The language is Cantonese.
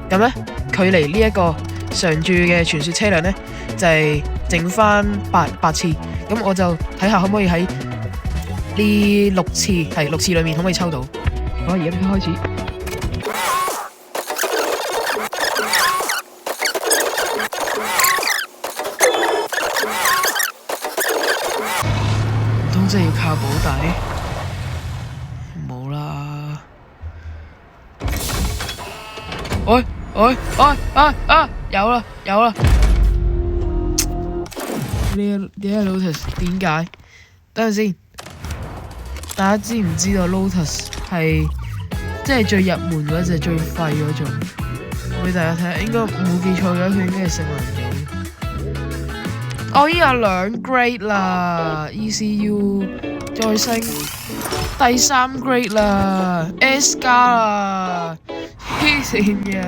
咁咧，距離呢一個常駐嘅傳說車輛咧，就係剩翻8次。咁我就睇下可唔可以喺呢6次裏面可唔可以抽到。好，而家即刻開始。唔通真係要靠保底？冇啦。有啦！呢一 Lotus 點解？等陣先，大家知唔知道 Lotus 係即係最入門嗰隻、最廢嗰種？我俾大家睇下，應該冇記錯嘅，佢應該係聖靈島。我已經有2 grade 啦 ，ECU 再升第3 grade 啦 ，S 加啦，黐線嘅。